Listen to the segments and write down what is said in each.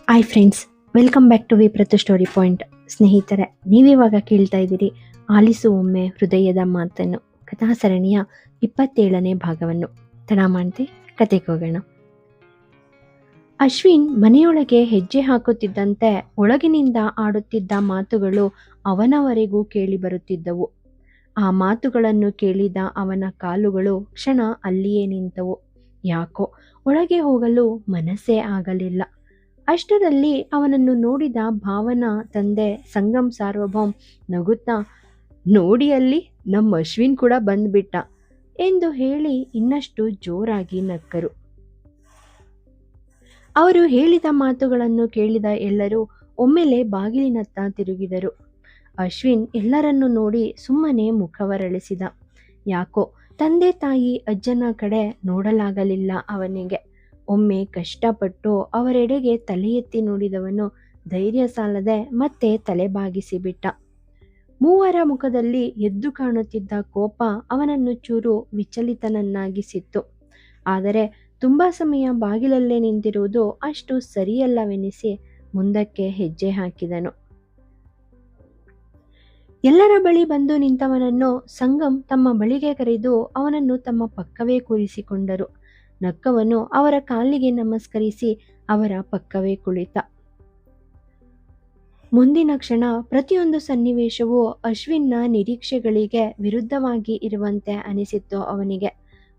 Hi friends, welcome back to Vipratu story point. ಸ್ನೇಹಿತರೆ, ನೀವಿವಾಗ ಕೇಳ್ತಾ ಇದ್ದೀರಿ ಆಲಿಸು ಒಮ್ಮೆ ಹೃದಯದ ಮಾತನ್ನು, ಕಥಾ ಸರಣಿಯ 27ನೇ ಭಾಗವನ್ನು. ತಡ ಮಾಡದೆ ಕತೆಗೆ ಹೋಗೋಣ. ಅಶ್ವಿನ್ ಮನೆಯೊಳಗೆ ಹೆಜ್ಜೆ ಹಾಕುತ್ತಿದ್ದಂತೆ ಒಳಗಿನಿಂದ ಆಡುತ್ತಿದ್ದ ಮಾತುಗಳು ಅವನವರೆಗೂ ಕೇಳಿ ಬರುತ್ತಿದ್ದವು. ಆ ಮಾತುಗಳನ್ನು ಕೇಳಿದ ಅವನ ಕಾಲುಗಳು ಕ್ಷಣ ಅಲ್ಲಿಯೇ ನಿಂತವು. ಯಾಕೋ ಒಳಗೆ ಹೋಗಲು ಮನಸ್ಸೇ ಆಗಲಿಲ್ಲ. ಅಷ್ಟರಲ್ಲಿ ಅವನನ್ನು ನೋಡಿದ ಭಾವನಾ ತಂದೆ ಸಂಗಮ್ ಸಾರ್ವಭೌಮ್ ನಗುತ್ತಾ, ನೋಡಿ ಅಲ್ಲಿ ನಮ್ಮ ಅಶ್ವಿನ್ ಕೂಡ ಬಂದ್ಬಿಟ್ಟ ಎಂದು ಹೇಳಿ ಇನ್ನಷ್ಟು ಜೋರಾಗಿ ನಕ್ಕರು. ಅವರು ಹೇಳಿದ ಮಾತುಗಳನ್ನು ಕೇಳಿದ ಎಲ್ಲರೂ ಒಮ್ಮೆಲೆ ಬಾಗಿಲಿನತ್ತ ತಿರುಗಿದರು. ಅಶ್ವಿನ್ ಎಲ್ಲರನ್ನು ನೋಡಿ ಸುಮ್ಮನೆ ಮುಖವರಳಿಸಿದ. ಯಾಕೋ ತಂದೆ ತಾಯಿ ಅಜ್ಜನ ಕಡೆ ನೋಡಲಾಗಲಿಲ್ಲ ಅವನಿಗೆ. ಒಮ್ಮೆ ಕಷ್ಟಪಟ್ಟು ಅವರೆಡೆಗೆ ತಲೆ ಎತ್ತಿ ನೋಡಿದವನು ಧೈರ್ಯ ಸಾಲದೆ ಮತ್ತೆ ತಲೆಬಾಗಿಸಿಬಿಟ್ಟ. ಮೂವರ ಮುಖದಲ್ಲಿ ಎದ್ದು ಕಾಣುತ್ತಿದ್ದ ಕೋಪ ಅವನನ್ನು ಚೂರು ವಿಚಲಿತನನ್ನಾಗಿಸಿತ್ತು. ಆದರೆ ತುಂಬಾ ಸಮಯ ಬಾಗಿಲಲ್ಲೇ ನಿಂತಿರುವುದು ಅಷ್ಟು ಸರಿಯಲ್ಲವೆನಿಸಿ ಮುಂದಕ್ಕೆ ಹೆಜ್ಜೆ ಹಾಕಿದನು. ಎಲ್ಲರ ಬಳಿ ಬಂದು ನಿಂತವನನ್ನು ಸಂಗಮ್ ತಮ್ಮ ಬಳಿಗೆ ಕರೆದು ಅವನನ್ನು ತಮ್ಮ ಪಕ್ಕವೇ ಕೂರಿಸಿಕೊಂಡರು. ನಕ್ಕವನು ಅವರ ಕಾಲಿಗೆ ನಮಸ್ಕರಿಸಿ ಅವರ ಪಕ್ಕವೇ ಕುಳಿತ. ಮುಂದಿನ ಕ್ಷಣ ಪ್ರತಿಯೊಂದು ಸನ್ನಿವೇಶವೂ ಅಶ್ವಿನ್ನ ನಿರೀಕ್ಷೆಗಳಿಗೆ ವಿರುದ್ಧವಾಗಿ ಇರುವಂತೆ ಅನಿಸಿತ್ತು ಅವನಿಗೆ.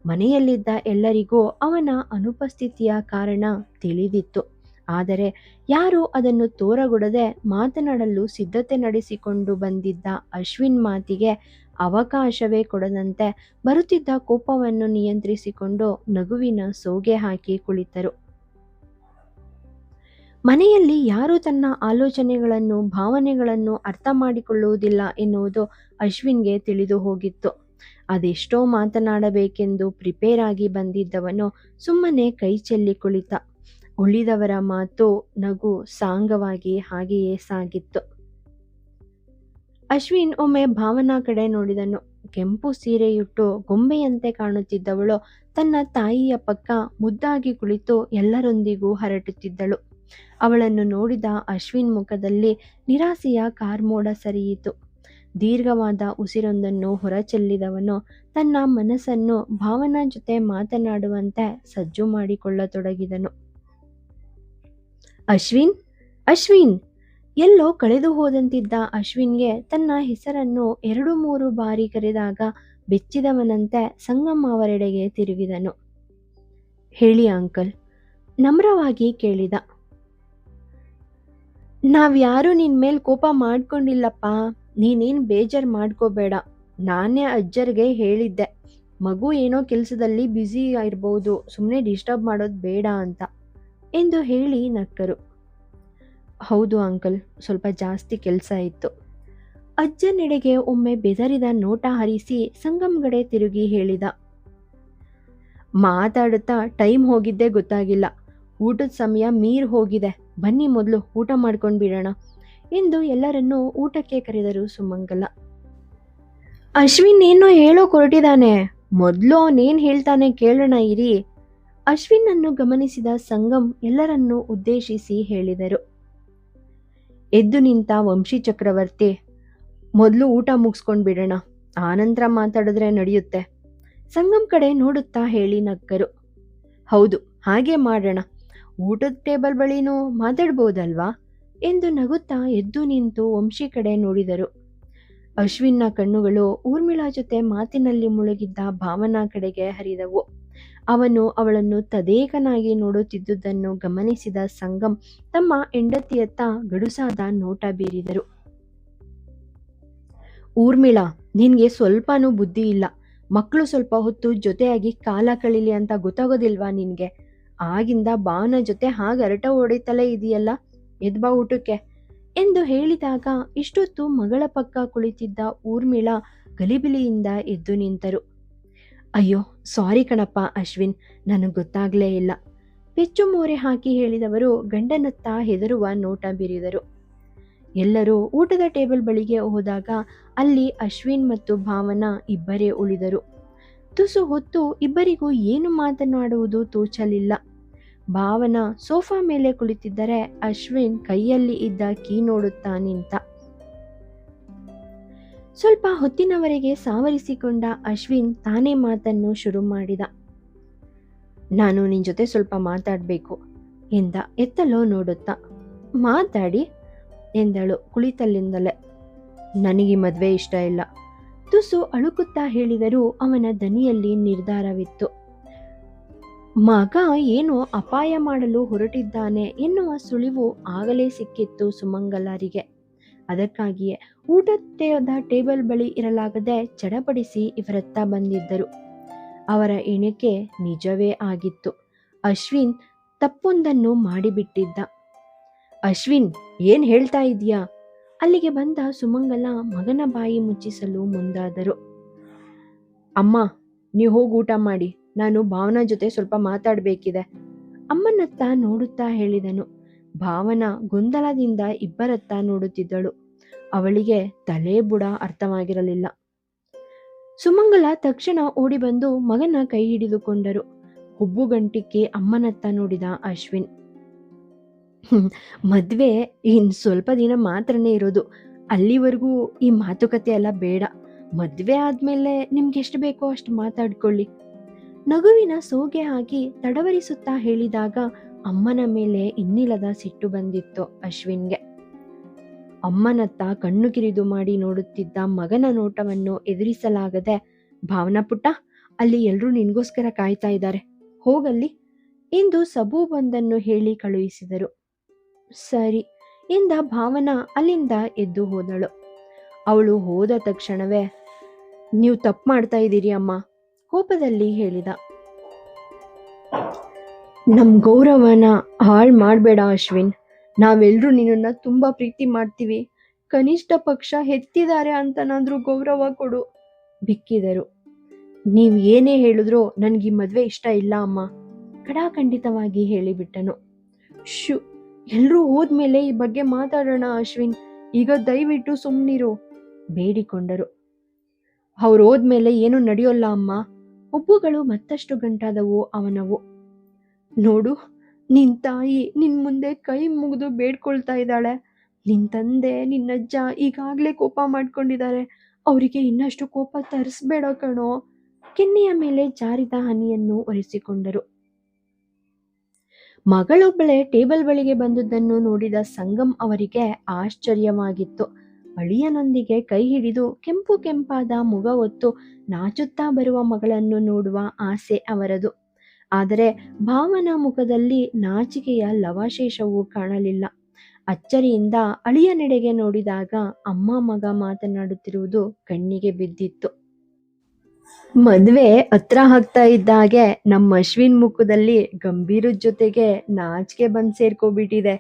ಮನೆಯಲ್ಲಿದ್ದ ಎಲ್ಲರಿಗೂ ಅವನ ಅನುಪಸ್ಥಿತಿಯ ಕಾರಣ ತಿಳಿದಿತ್ತು. ಆದರೆ ಯಾರೂ ಅದನ್ನು ತೋರಗೊಡದೆ ಮಾತನಾಡಲು ಸಿದ್ಧತೆ ನಡೆಸಿಕೊಂಡು ಬಂದಿದ್ದ ಅಶ್ವಿನ್ ಮಾತಿಗೆ ಅವಕಾಶವೇ ಕೊಡದಂತೆ ಬರುತ್ತಿದ್ದ ಕೋಪವನ್ನು ನಿಯಂತ್ರಿಸಿಕೊಂಡು ನಗುವಿನ ಸೋಗೆ ಹಾಕಿ ಕುಳಿತರು. ಮನೆಯಲ್ಲಿ ಯಾರು ತನ್ನ ಆಲೋಚನೆಗಳನ್ನು ಭಾವನೆಗಳನ್ನು ಅರ್ಥ ಮಾಡಿಕೊಳ್ಳುವುದಿಲ್ಲ ಎನ್ನುವುದು ಅಶ್ವಿನ್ಗೆ ತಿಳಿದು ಹೋಗಿತ್ತು. ಅದೆಷ್ಟೋ ಮಾತನಾಡಬೇಕೆಂದು ಪ್ರಿಪೇರ್ ಆಗಿ ಬಂದಿದ್ದವನು ಸುಮ್ಮನೆ ಕೈ ಚೆಲ್ಲಿ ಕುಳಿತ. ಉಳಿದವರ ಮಾತು ನಗು ಸಾಂಗವಾಗಿ ಹಾಗೆಯೇ ಸಾಗಿತ್ತು. ಅಶ್ವಿನ್ ಒಮ್ಮೆ ಭಾವನಾ ಕಡೆ ನೋಡಿದನು. ಕೆಂಪು ಸೀರೆಯುಟ್ಟು ಗೊಂಬೆಯಂತೆ ಕಾಣುತ್ತಿದ್ದವಳು ತನ್ನ ತಾಯಿಯ ಪಕ್ಕ ಮುದ್ದಾಗಿ ಕುಳಿತು ಎಲ್ಲರೊಂದಿಗೂ ಹರಟುತ್ತಿದ್ದಳು. ಅವಳನ್ನು ನೋಡಿದ ಅಶ್ವಿನ್ ಮುಖದಲ್ಲಿ ನಿರಾಸೆಯ ಕಾರ್ಮೋಡ ಸರಿಯಿತು. ದೀರ್ಘವಾದ ಉಸಿರೊಂದನ್ನು ಹೊರಚೆಲ್ಲಿದವನು ತನ್ನ ಮನಸ್ಸನ್ನು ಭಾವನಾ ಜೊತೆ ಮಾತನಾಡುವಂತೆ ಸಜ್ಜು ಮಾಡಿಕೊಳ್ಳತೊಡಗಿದನು. ಅಶ್ವಿನ್, ಅಶ್ವಿನ್! ಎಲ್ಲೋ ಕಳೆದು ಹೋದಂತಿದ್ದ ಅಶ್ವಿನ್ಗೆ ತನ್ನ ಹೆಸರನ್ನು 2-3 ಬಾರಿ ಕರೆದಾಗ ಬೆಚ್ಚಿದವನಂತೆ ಸಂಗಮ್ ಅವರೆಡೆಗೆ ತಿರುಗಿದನು. ಹೇಳಿ ಅಂಕಲ್, ನಮ್ರವಾಗಿ ಕೇಳಿದ. ನಾವ್ಯಾರೂ ನಿನ್ ಮೇಲ್ ಕೋಪ ಮಾಡ್ಕೊಂಡಿಲ್ಲಪ್ಪ, ನೀನೇನ್ ಬೇಜಾರ್ ಮಾಡ್ಕೋಬೇಡ. ನಾನೇ ಅಜ್ಜರ್ಗೆ ಹೇಳಿದ್ದೆ, ಮಗು ಏನೋ ಕೆಲಸದಲ್ಲಿ ಬ್ಯುಸಿ ಇರ್ಬೋದು, ಸುಮ್ಮನೆ ಡಿಸ್ಟರ್ಬ್ ಮಾಡೋದು ಬೇಡ ಅಂತ ಎಂದು ಹೇಳಿ ನಕ್ಕರು. ಹೌದು ಅಂಕಲ್, ಸ್ವಲ್ಪ ಜಾಸ್ತಿ ಕೆಲಸ ಇತ್ತು. ಅಜ್ಜನೆಡೆಗೆ ಒಮ್ಮೆ ಬೆದರಿದ ನೋಟ ಹರಿಸಿ ಸಂಗಮ್ಗಡೆ ತಿರುಗಿ ಹೇಳಿದ. ಮಾತಾಡುತ್ತಾ ಟೈಮ್ ಹೋಗಿದ್ದೇ ಗೊತ್ತಾಗಿಲ್ಲ. ಊಟದ ಸಮಯ ಮೀರ್ ಹೋಗಿದೆ. ಬನ್ನಿ ಮೊದಲು ಊಟ ಮಾಡ್ಕೊಂಡು ಬಿಡೋಣ ಎಂದು ಎಲ್ಲರನ್ನೂ ಊಟಕ್ಕೆ ಕರೆದರು ಸುಮಂಗಲ. ಅಶ್ವಿನ್ ಏನೋ ಹೇಳೋ ಹೊರಟಿದ್ದಾನೆ, ಮೊದಲು ಅವನೇನ್ ಹೇಳ್ತಾನೆ ಕೇಳೋಣ ಇರಿ. ಅಶ್ವಿನ್ ಅನ್ನು ಗಮನಿಸಿದ ಸಂಗಮ್ ಎಲ್ಲರನ್ನೂ ಉದ್ದೇಶಿಸಿ ಹೇಳಿದರು. ಎದ್ದು ನಿಂತ ವಂಶಿ ಚಕ್ರವರ್ತಿ, ಮೊದಲು ಊಟ ಮುಗಿಸ್ಕೊಂಡು ಬಿಡೋಣ, ಆನಂತರ ಮಾತಾಡಿದ್ರೆ ನಡೆಯುತ್ತೆ. ಸಂಗಮ್ ಕಡೆ ನೋಡುತ್ತಾ ಹೇಳಿ ನಕ್ಕರು. ಹೌದು, ಹಾಗೆ ಮಾಡೋಣ. ಊಟದ ಟೇಬಲ್ ಬಳಿನೂ ಮಾತಾಡ್ಬೋದಲ್ವಾ ಎಂದು ನಗುತ್ತಾ ಎದ್ದು ನಿಂತು ವಂಶಿ ಕಡೆ ನೋಡಿದರು. ಅಶ್ವಿನ್ನ ಕಣ್ಣುಗಳು ಊರ್ಮಿಳಾ ಜೊತೆ ಮಾತಿನಲ್ಲಿ ಮುಳುಗಿದ್ದ ಭಾವನಾ ಕಡೆಗೆ ಹರಿದವು. ಅವನು ಅವಳನ್ನು ತದೇಕನಾಗಿ ನೋಡುತ್ತಿದ್ದುದನ್ನು ಗಮನಿಸಿದ ಸಂಗಮ್ ತಮ್ಮ ಹೆಂಡತಿಯತ್ತ ಗಡುಸಾದ ನೋಟ ಬೀರಿದರು. ಊರ್ಮಿಳಾ, ನಿನ್ಗೆ ಸ್ವಲ್ಪನೂ ಬುದ್ಧಿ ಇಲ್ಲ. ಮಕ್ಕಳು ಸ್ವಲ್ಪ ಹೊತ್ತು ಜೊತೆಯಾಗಿ ಕಾಲ ಕಳೀಲಿ ಅಂತ ಗೊತ್ತಾಗೋದಿಲ್ವಾ ನಿನ್ಗೆ? ಆಗಿಂದ ಭಾವನ ಜೊತೆ ಹಾಗೆ ಹರಟ ಹೊಡಿತಲೇ ಇದೆಯಲ್ಲ, ಎದ್ಬಾ ಊಟಕ್ಕೆ ಎಂದು ಹೇಳಿದಾಗ ಇಷ್ಟೊತ್ತು ಮಗಳ ಪಕ್ಕ ಕುಳಿತಿದ್ದ ಊರ್ಮಿಳಾ ಗಲಿಬಿಲಿಯಿಂದ ಎದ್ದು ನಿಂತರು. ಅಯ್ಯೋ ಸಾರಿ ಕಣಪ್ಪ ಅಶ್ವಿನ್, ನನಗೆ ಗೊತ್ತಾಗ್ಲೇ ಇಲ್ಲ. ಪೆಚ್ಚು ಮೋರೆ ಹಾಕಿ ಹೇಳಿದವರು ಗಂಡನತ್ತ ಹೆದರುವ ನೋಟ ಬೀರಿದರು. ಎಲ್ಲರೂ ಊಟದ ಟೇಬಲ್ ಬಳಿಗೆ ಹೋದಾಗ ಅಲ್ಲಿ ಅಶ್ವಿನ್ ಮತ್ತು ಭಾವನಾ ಇಬ್ಬರೇ ಉಳಿದರು. ತುಸು ಹೊತ್ತು ಇಬ್ಬರಿಗೂ ಏನು ಮಾತನಾಡುವುದು ತೋಚಲಿಲ್ಲ. ಭಾವನ ಸೋಫಾ ಮೇಲೆ ಕುಳಿತಿದ್ದರೆ ಅಶ್ವಿನ್ ಕೈಯಲ್ಲಿ ಇದ್ದ ಕೀ ನೋಡುತ್ತಾ ನಿಂತ. ಸ್ವಲ್ಪ ಹೊತ್ತಿನವರೆಗೆ ಸಾವರಿಸಿಕೊಂಡ ಅಶ್ವಿನ್ ತಾನೇ ಮಾತನ್ನು ಶುರು ಮಾಡಿದ. ನಾನು ನಿನ್ ಜೊತೆ ಸ್ವಲ್ಪ ಮಾತಾಡ್ಬೇಕು ಎಂದ ಎತ್ತಲೋ ನೋಡುತ್ತಾ. ಮಾತಾಡಿ ಎಂದಳು ಕುಳಿತಲ್ಲಿಂದಲೇ. ನನಗೆ ಮದ್ವೆ ಇಷ್ಟ ಇಲ್ಲ, ತುಸು ಅಳುಕುತ್ತಾ ಹೇಳಿದರೂ ಅವನ ದನಿಯಲ್ಲಿ ನಿರ್ಧಾರವಿತ್ತು. ಮಗ ಏನೋ ಅಪಾಯ ಮಾಡಲು ಹೊರಟಿದ್ದಾನೆ ಎನ್ನುವ ಸುಳಿವು ಆಗಲೇ ಸಿಕ್ಕಿತ್ತು ಸುಮಂಗಲರಿಗೆ. ಅದಕ್ಕಾಗಿಯೇ ಊಟದ ಟೇಬಲ್ ಬಳಿ ಇರಲಾಗದೆ ಚಡಪಡಿಸಿ ಇವರತ್ತ ಬಂದಿದ್ದರು. ಅವರ ಎಣಿಕೆ ನಿಜವೇ ಆಗಿತ್ತು. ಅಶ್ವಿನ್ ತಪ್ಪೊಂದನ್ನು ಮಾಡಿಬಿಟ್ಟಿದ್ದ. ಅಶ್ವಿನ್, ಏನ್ ಹೇಳ್ತಾ ಇದೀಯಾ? ಅಲ್ಲಿಗೆ ಬಂದ ಸುಮಂಗಲ ಮಗನ ಬಾಯಿ ಮುಚ್ಚಿಸಲು ಮುಂದಾದರು. ಅಮ್ಮ, ನೀವು ಹೋಗಿ ಊಟ ಮಾಡಿ, ನಾನು ಭಾವನಾ ಜೊತೆ ಸ್ವಲ್ಪ ಮಾತಾಡಬೇಕಿದೆ, ಅಮ್ಮನತ್ತ ನೋಡುತ್ತಾ ಹೇಳಿದನು. ಭಾವನಾ ಗೊಂದಲದಿಂದ ಇಬ್ಬರತ್ತ ನೋಡುತ್ತಿದ್ದಳು. ಅವಳಿಗೆ ತಲೆ ಬುಡ ಅರ್ಥವಾಗಿರಲಿಲ್ಲ. ಸುಮಂಗಲ ತಕ್ಷಣ ಓಡಿ ಬಂದು ಮಗನ ಕೈ ಹಿಡಿದುಕೊಂಡರು. ಹುಬ್ಬುಗಂಟಿಕ್ಕಿ ಅಮ್ಮನತ್ತ ನೋಡಿದ ಅಶ್ವಿನ್. ಮದ್ವೆ ಇನ್ ಸ್ವಲ್ಪ ದಿನ ಮಾತ್ರನೇ ಇರೋದು, ಅಲ್ಲಿವರೆಗೂ ಈ ಮಾತುಕತೆ ಎಲ್ಲ ಬೇಡ. ಮದ್ವೆ ಆದ್ಮೇಲೆ ನಿಮ್ಗೆ ಎಷ್ಟು ಬೇಕೋ ಅಷ್ಟು ಮಾತಾಡ್ಕೊಳ್ಳಿ. ನಗುವಿನ ಸೋಗೆ ಹಾಕಿ ತಡವರಿಸುತ್ತಾ ಹೇಳಿದಾಗ ಅಮ್ಮನ ಮೇಲೆ ಇನ್ನಿಲ್ಲದ ಸಿಟ್ಟು ಬಂದಿತ್ತು ಅಶ್ವಿನ್ಗೆ. ಅಮ್ಮನತ್ತ ಕಣ್ಣು ಕಿರಿದು ಮಾಡಿ ನೋಡುತ್ತಿದ್ದ ಮಗನ ನೋಟವನ್ನು ಎದುರಿಸಲಾಗದೆ, ಭಾವನಾ ಪುಟ್ಟ, ಅಲ್ಲಿ ಎಲ್ರೂ ನಿನ್ಗೋಸ್ಕರ ಕಾಯ್ತಾ ಇದ್ದಾರೆ, ಹೋಗಲ್ಲಿ ಎಂದು ಸಬೂಬೊಂದನ್ನು ಹೇಳಿ ಕಳುಹಿಸಿದರು. ಸರಿ ಎಂದ ಭಾವನಾ ಅಲ್ಲಿಂದ ಎದ್ದು ಹೋದಳು. ಅವಳು ಹೋದ ತಕ್ಷಣವೇ, ನೀವು ತಪ್ಪು ಮಾಡ್ತಾ ಇದ್ದೀರಿ ಅಮ್ಮ, ಕೋಪದಲ್ಲಿ ಹೇಳಿದ. ನಮ್ ಗೌರವನ ಹಾಳು ಮಾಡಬೇಡ ಅಶ್ವಿನ್, ನಾವೆಲ್ಲರೂ ನಿನ್ನನ್ನ ತುಂಬಾ ಪ್ರೀತಿ ಮಾಡ್ತೀವಿ, ಕನಿಷ್ಠ ಪಕ್ಷ ಹೆತ್ತಿದ್ದಾರೆ ಅಂತನಾದ್ರೂ ಗೌರವ ಕೊಡು, ಬಿಕ್ಕಿದರು. ನೀವ್ ಏನೇ ಹೇಳಿದ್ರೂ ನನ್ಗೆ ಮದ್ವೆ ಇಷ್ಟ ಇಲ್ಲ ಅಮ್ಮ, ಖಡಾಖಂಡಿತವಾಗಿ ಹೇಳಿಬಿಟ್ಟನು. ಶು, ಎಲ್ರೂ ಹೋದ್ಮೇಲೆ ಈ ಬಗ್ಗೆ ಮಾತಾಡೋಣ ಅಶ್ವಿನ್, ಈಗ ದಯವಿಟ್ಟು ಸುಮ್ನಿರು, ಬೇಡಿಕೊಂಡರು. ಅವ್ರು ಹೋದ್ಮೇಲೆ ಏನು ನಡೆಯೋಲ್ಲ ಅಮ್ಮ. ಹುಬ್ಬುಗಳು ಮತ್ತಷ್ಟು ಗಂಟಾದವು ಅವನವು. ನೋಡು, ನಿನ್ ತಾಯಿ ನಿನ್ ಮುಂದೆ ಕೈ ಮುಗಿದು ಬೇಡ್ಕೊಳ್ತಾ ಇದ್ದಾಳೆ. ನಿನ್ ತಂದೆ ನಿನ್ನಜ್ಜ ಈಗಾಗ್ಲೇ ಕೋಪ ಮಾಡ್ಕೊಂಡಿದ್ದಾರೆ, ಅವರಿಗೆ ಇನ್ನಷ್ಟು ಕೋಪ ತರಿಸ್ಬೇಡ ಕಣೋ. ಕೆನ್ನೆಯ ಮೇಲೆ ಜಾರಿದ ಹನಿಯನ್ನು ಒರೆಸಿಕೊಂಡರು. ಮಗಳೊಬ್ಬಳೆ ಟೇಬಲ್ ಬಳಿಗೆ ಬಂದುದನ್ನು ನೋಡಿದ ಸಂಗಮ್ ಅವರಿಗೆ ಆಶ್ಚರ್ಯವಾಗಿತ್ತು. ಅಳಿಯನೊಂದಿಗೆ ಕೈ ಹಿಡಿದು ಕೆಂಪು ಕೆಂಪಾದ ಮುಗ ಹೊತ್ತು ನಾಚುತ್ತಾ ಬರುವ ಮಗಳನ್ನು ನೋಡುವ ಆಸೆ ಅವರದು. ಆದರೆ ಭಾವನಾ ಮುಖದಲ್ಲಿ ನಾಚಿಕೆಯ ಲವಶೇಷವೂ ಕಾಣಲಿಲ್ಲ. ಅಚ್ಚರಿಯಿಂದ ಅಳಿಯನೆಡೆಗೆ ನೋಡಿದಾಗ ಅಮ್ಮ ಮಗ ಮಾತನಾಡುತ್ತಿರುವುದು ಕಣ್ಣಿಗೆ ಬಿದ್ದಿತ್ತು. ಮದ್ವೆ ಹತ್ರ ಆಗ್ತಾ ಇದ್ದಾಗೆ ನಮ್ಮ ಅಶ್ವಿನ್ ಮುಖದಲ್ಲಿ ಗಂಭೀರದ ಜೊತೆಗೆ ನಾಚಿಕೆ ಬಂದ್ ಸೇರ್ಕೋಬಿಟ್ಟಿದೆ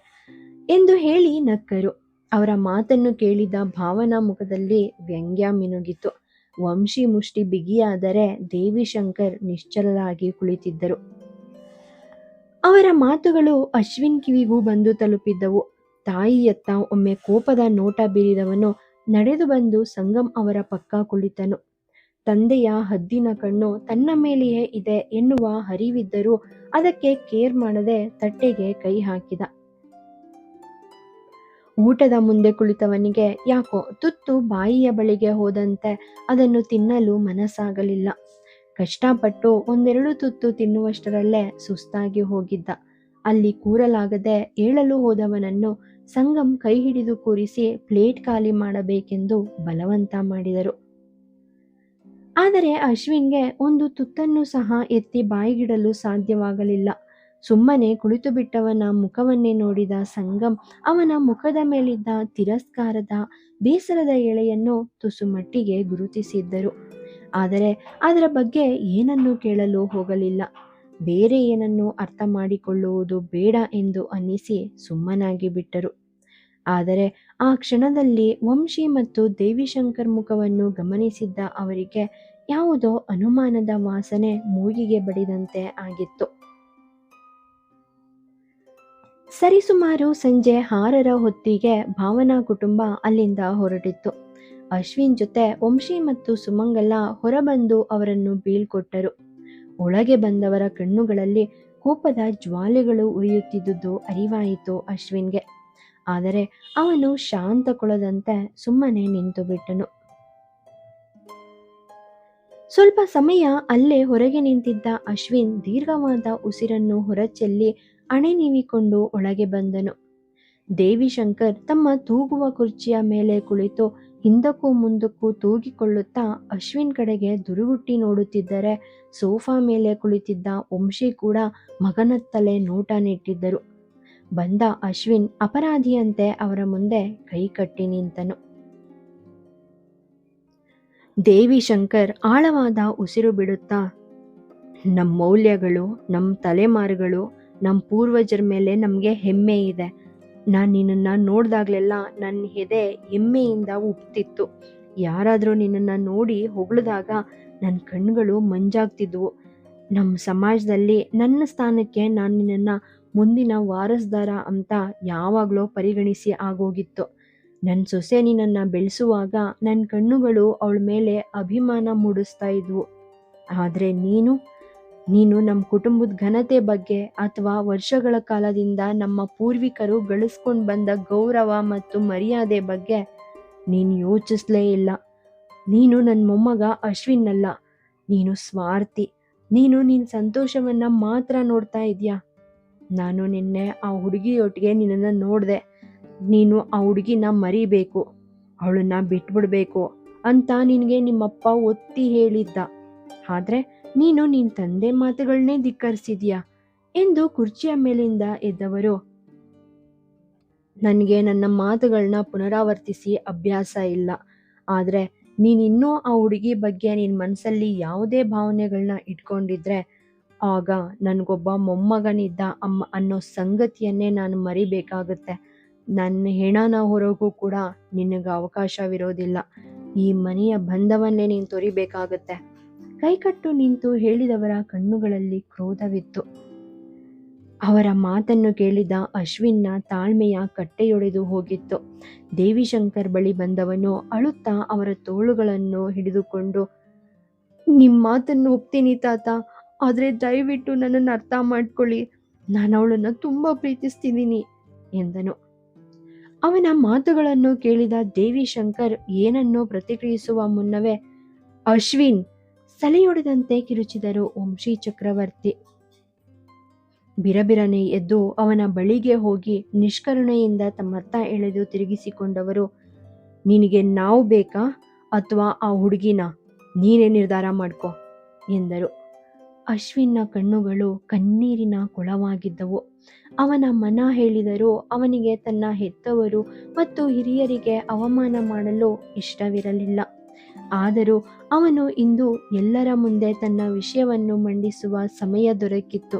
ಎಂದು ಹೇಳಿ ನಕ್ಕರು. ಅವರ ಮಾತನ್ನು ಕೇಳಿದ ಭಾವನಾ ಮುಖದಲ್ಲಿ ವ್ಯಂಗ್ಯ ಮಿನುಗಿತು. ವಂಶಿ ಮುಷ್ಟಿ ಬಿಗಿಯಾದರೆ ದೇವಿಶಂಕರ್ ನಿಶ್ಚಲರಾಗಿ ಕುಳಿತಿದ್ದರು. ಅವರ ಮಾತುಗಳು ಅಶ್ವಿನ್ ಕಿವಿಗೂ ಬಂದು ತಲುಪಿದ್ದವು. ತಾಯಿಯತ್ತ ಒಮ್ಮೆ ಕೋಪದ ನೋಟ ಬೀರಿದವನು ನಡೆದು ಬಂದು ಸಂಗಮ್ ಅವರ ಪಕ್ಕ ಕುಳಿತನು. ತಂದೆಯ ಹದ್ದಿನ ಕಣ್ಣು ತನ್ನ ಮೇಲೆಯೇ ಇದೆ ಎನ್ನುವ ಅರಿವಿದ್ದರೂ ಅದಕ್ಕೆ ಕೇರ್ ಮಾಡದೆ ತಟ್ಟೆಗೆ ಕೈ ಹಾಕಿದ. ಊಟದ ಮುಂದೆ ಕುಳಿತವನಿಗೆ ಯಾಕೋ ತುತ್ತು ಬಾಯಿಯ ಬಳಿಗೆ ಹೋದಂತೆ ಅದನ್ನು ತಿನ್ನಲು ಮನಸ್ಸಾಗಲಿಲ್ಲ. ಕಷ್ಟಪಟ್ಟು ಒಂದೆರಡು ತುತ್ತು ತಿನ್ನುವಷ್ಟರಲ್ಲೇ ಸುಸ್ತಾಗಿ ಹೋಗಿದ್ದ. ಅಲ್ಲಿ ಕೂರಲಾಗದೆ ಏಳಲು ಹೋದವನನ್ನು ಸಂಗಮ್ ಕೈ ಹಿಡಿದು ಕೂರಿಸಿ ಪ್ಲೇಟ್ ಖಾಲಿ ಮಾಡಬೇಕೆಂದು ಬಲವಂತ ಮಾಡಿದರು. ಆದರೆ ಅಶ್ವಿನ್ಗೆ ಒಂದು ತುತ್ತನ್ನು ಸಹ ಎತ್ತಿ ಬಾಯಿಗಿಡಲು ಸಾಧ್ಯವಾಗಲಿಲ್ಲ. ಸುಮ್ಮನೆ ಕುಳಿತು ಬಿಟ್ಟವನ ಮುಖವನ್ನೇ ನೋಡಿದ ಸಂಗಮ್ ಅವನ ಮುಖದ ಮೇಲಿದ್ದ ತಿರಸ್ಕಾರದ ಬೇಸರದ ಎಳೆಯನ್ನು ತುಸು ಮಟ್ಟಿಗೆ ಗುರುತಿಸಿದ್ದರು. ಆದರೆ ಅದರ ಬಗ್ಗೆ ಏನನ್ನೂ ಕೇಳಲು ಹೋಗಲಿಲ್ಲ. ಬೇರೆ ಏನನ್ನು ಅರ್ಥ ಮಾಡಿಕೊಳ್ಳುವುದು ಬೇಡ ಎಂದು ಅನ್ನಿಸಿ ಸುಮ್ಮನಾಗಿ ಬಿಟ್ಟರು. ಆದರೆ ಆ ಕ್ಷಣದಲ್ಲಿ ವಂಶಿ ಮತ್ತು ದೇವಿಶಂಕರ್ ಮುಖವನ್ನು ಗಮನಿಸಿದ್ದ ಅವರಿಗೆ ಯಾವುದೋ ಅನುಮಾನದ ವಾಸನೆ ಮೂಗಿಗೆ ಬಡಿದಂತೆ ಆಗಿತ್ತು. ಸರಿಸುಮಾರು ಸಂಜೆ 6ರ ಹೊತ್ತಿಗೆ ಭಾವನಾ ಕುಟುಂಬ ಅಲ್ಲಿಂದ ಹೊರಟಿತ್ತು. ಅಶ್ವಿನ್ ಜೊತೆ ವಂಶಿ ಮತ್ತು ಸುಮಂಗಲ ಹೊರಬಂದು ಅವರನ್ನು ಬೀಳ್ಕೊಟ್ಟರು. ಒಳಗೆ ಬಂದವರ ಕಣ್ಣುಗಳಲ್ಲಿ ಕೋಪದ ಜ್ವಾಲೆಗಳು ಉರಿಯುತ್ತಿದ್ದುದು ಅರಿವಾಯಿತು ಅಶ್ವಿನ್ಗೆ. ಆದರೆ ಅವನು ಶಾಂತಗೊಳ್ಳದಂತೆ ಸುಮ್ಮನೆ ನಿಂತು ಬಿಟ್ಟನು. ಸ್ವಲ್ಪ ಸಮಯ ಅಲ್ಲೇ ಹೊರಗೆ ನಿಂತಿದ್ದ ಅಶ್ವಿನ್ ದೀರ್ಘವಾದ ಉಸಿರನ್ನು ಹೊರಚೆಲ್ಲಿ ಅಣೆ ನೀವಿಕೊಂಡು ಒಳಗೆ ಬಂದನು. ದೇವಿಶಂಕರ್ ತಮ್ಮ ತೂಗುವ ಕುರ್ಚಿಯ ಮೇಲೆ ಕುಳಿತು ಹಿಂದಕ್ಕೂ ಮುಂದಕ್ಕೂ ತೂಗಿಕೊಳ್ಳುತ್ತಾ ಅಶ್ವಿನ್ ಕಡೆಗೆ ದುರುಗುಟ್ಟಿ ನೋಡುತ್ತಿದ್ದರೆ, ಸೋಫಾ ಮೇಲೆ ಕುಳಿತಿದ್ದ ವಂಶಿ ಕೂಡ ಮಗನತ್ತಲೇ ನೋಟ ನೆಟ್ಟಿದ್ದರು. ಬಂದ ಅಶ್ವಿನ್ ಅಪರಾಧಿಯಂತೆ ಅವರ ಮುಂದೆ ಕೈ ಕಟ್ಟಿ ನಿಂತನು. ದೇವಿಶಂಕರ್ ಆಳವಾದ ಉಸಿರು ಬಿಡುತ್ತಾ, ನಮ್ಮ ಮೌಲ್ಯಗಳು, ನಮ್ಮ ತಲೆಮಾರುಗಳು, ನಮ್ಮ ಪೂರ್ವಜರ ಮೇಲೆ ನಮಗೆ ಹೆಮ್ಮೆ ಇದೆ. ನಾನು ನಿನ್ನನ್ನು ನೋಡಿದಾಗಲೆಲ್ಲ ನನ್ನ ಎದೆ ಹೆಮ್ಮೆಯಿಂದ ಉಬ್ತಿತ್ತು. ಯಾರಾದರೂ ನಿನ್ನನ್ನು ನೋಡಿ ಹೊಗಳಿದಾಗ ನನ್ನ ಕಣ್ಗಳು ಮಂಜಾಗ್ತಿದ್ವು. ನಮ್ಮ ಸಮಾಜದಲ್ಲಿ ನನ್ನ ಸ್ಥಾನಕ್ಕೆ ನಾನು ನಿನ್ನನ್ನು ಮುಂದಿನ ವಾರಸ್ದಾರ ಅಂತ ಯಾವಾಗಲೂ ಪರಿಗಣಿಸಿ ಆಗೋಗಿತ್ತು. ನನ್ನ ಸೊಸೆ ನಿನ್ನನ್ನು ಬೆಳೆಸುವಾಗ ನನ್ನ ಕಣ್ಣುಗಳು ಅವಳ ಮೇಲೆ ಅಭಿಮಾನ ಮೂಡಿಸ್ತಾ ಇದ್ವು. ಆದರೆ ನೀನು ನಮ್ಮ ಕುಟುಂಬದ ಘನತೆ ಬಗ್ಗೆ ಅಥವಾ ವರ್ಷಗಳ ಕಾಲದಿಂದ ನಮ್ಮ ಪೂರ್ವಿಕರು ಗಳಿಸ್ಕೊಂಡು ಬಂದ ಗೌರವ ಮತ್ತು ಮರ್ಯಾದೆ ಬಗ್ಗೆ ನೀನು ಯೋಚಿಸ್ಲೇ ಇಲ್ಲ. ನೀನು ನನ್ನ ಮೊಮ್ಮಗ ಅಶ್ವಿನ್ ಅಲ್ಲ. ನೀನು ಸ್ವಾರ್ಥಿ. ನೀನು ನಿನ್ನ ಸಂತೋಷವನ್ನು ಮಾತ್ರ ನೋಡ್ತಾ ಇದೆಯಾ. ನಾನು ನಿನ್ನೆ ಆ ಹುಡುಗಿಯೊಟ್ಟಿಗೆ ನಿನ್ನನ್ನು ನೋಡಿದೆ. ನೀನು ಆ ಹುಡುಗಿನ ಮರಿಬೇಕು, ಅವಳನ್ನ ಬಿಟ್ಬಿಡ್ಬೇಕು ಅಂತ ನಿನಗೆ ನಿಮ್ಮಪ್ಪ ಒತ್ತಿ ಹೇಳಿದ್ದ. ಆದರೆ ನೀನು ನಿನ್ನ ತಂದೆ ಮಾತುಗಳನ್ನೇ ಧಿಕ್ಕರಿಸಿದ್ಯಾ ಎಂದು ಕುರ್ಚಿಯ ಮೇಲಿಂದ ಎದ್ದವರು, ನನಗೆ ನನ್ನ ಮಾತುಗಳನ್ನ ಪುನರಾವರ್ತಿಸಿ ಅಭ್ಯಾಸ ಇಲ್ಲ. ಆದರೆ ನೀನಿನ್ನೂ ಆ ಹುಡುಗಿ ಬಗ್ಗೆ ನಿನ್ನ ಮನಸ್ಸಲ್ಲಿ ಯಾವುದೇ ಭಾವನೆಗಳನ್ನ ಇಟ್ಕೊಂಡಿದ್ರೆ ಆಗ ನನಗೊಬ್ಬ ಮೊಮ್ಮಗನಿದ್ದ ಅನ್ನೋ ಸಂಗತಿಯನ್ನೇ ನಾನು ಮರಿಬೇಕಾಗುತ್ತೆ. ನನ್ನ ಹೆಣನ ಹೊರಗೂ ಕೂಡ ನಿನಗೆ ಅವಕಾಶವಿರೋದಿಲ್ಲ. ಈ ಮನೆಯ ಬಂಧವನ್ನೇ ನೀನು ತೊರಿಬೇಕಾಗತ್ತೆ. ಕೈಕಟ್ಟು ನಿಂತು ಹೇಳಿದವರ ಕಣ್ಣುಗಳಲ್ಲಿ ಕ್ರೋಧವಿತ್ತು. ಅವರ ಮಾತನ್ನು ಕೇಳಿದ ಅಶ್ವಿನ್ನ ತಾಳ್ಮೆಯ ಕಟ್ಟೆಯೊಡೆದು ಹೋಗಿತ್ತು. ದೇವಿಶಂಕರ್ ಬಳಿ ಬಂದವನು ಅಳುತ್ತಾ ಅವರ ತೋಳುಗಳನ್ನು ಹಿಡಿದುಕೊಂಡು, ನಿಮ್ಮ ಮಾತನ್ನು ಒಪ್ತೀನಿ ತಾತ, ಆದರೆ ದಯವಿಟ್ಟು ನನ್ನನ್ನು ಅರ್ಥ ಮಾಡ್ಕೊಳ್ಳಿ. ನಾನು ಅವಳನ್ನು ತುಂಬ ಪ್ರೀತಿಸ್ತಿದ್ದೀನಿ ಎಂದನು. ಅವನ ಮಾತುಗಳನ್ನು ಕೇಳಿದ ದೇವಿಶಂಕರ್ ಏನನ್ನೋ ಪ್ರತಿಕ್ರಿಯಿಸುವ ಮುನ್ನವೇ ಅಶ್ವಿನ್ ಸಲೆಯೊಡೆದಂತೆ ಕಿರುಚಿದರು ವಂಶಿ ಚಕ್ರವರ್ತಿ. ಬಿರಬಿರನೆ ಎದ್ದು ಅವನ ಬಳಿಗೆ ಹೋಗಿ ನಿಷ್ಕರುಣೆಯಿಂದ ತಮ್ಮತ್ತ ಎಳೆದು ತಿರುಗಿಸಿಕೊಂಡವರು, ನಿನಗೆ ನಾವು ಬೇಕಾ ಅಥವಾ ಆ ಹುಡುಗಿನ? ನೀನೇ ನಿರ್ಧಾರ ಮಾಡ್ಕೊ ಎಂದರು. ಅಶ್ವಿನ್ನ ಕಣ್ಣುಗಳು ಕಣ್ಣೀರಿನ ಕೊಳವಾಗಿದ್ದವು. ಅವನ ಮನ ಹೇಳಿದರೂ ಅವನಿಗೆ ತನ್ನ ಹೆತ್ತವರು ಮತ್ತು ಹಿರಿಯರಿಗೆ ಅವಮಾನ ಮಾಡಲು ಇಷ್ಟವಿರಲಿಲ್ಲ. ಆದರೂ ಅವನು ಇಂದು ಎಲ್ಲರ ಮುಂದೆ ತನ್ನ ವಿಷಯವನ್ನು ಮಂಡಿಸುವ ಸಮಯ ದೊರಕಿತ್ತು.